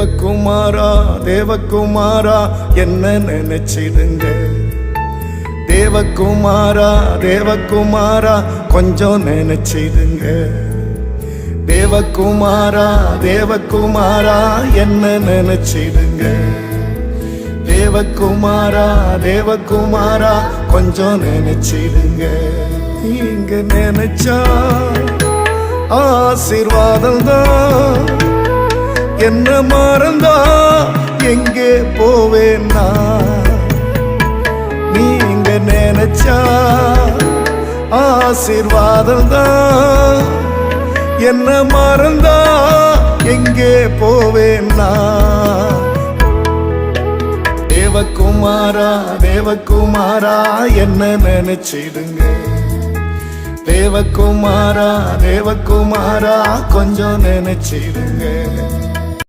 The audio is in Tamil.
தேவகுமாரா தேவகுமாரா என்ன நினைச்சிடுங்க. தேவகுமாரா தேவகுமாரா கொஞ்சம் நினைச்சிடுங்க. தேவகுமாரா தேவகுமாரா என்ன நினைச்சிடுங்க. தேவகுமாரா தேவகுமாரா கொஞ்சம் நினைச்சிடுங்க. நீங்க நினைச்சா ஆசீர்வாதம் தான். என்ன மறந்தா எங்கே போவேன்னா. நீங்க நினைச்சா ஆசீர்வாதம் தான். என்ன மறந்தா எங்கே போவேன்னா. தேவகுமாரா தேவகுமாரா என்ன நினைச்சிடுங்க. தேவகுமாரா தேவகுமாரா கொஞ்சம் நினைச்சிடுங்க.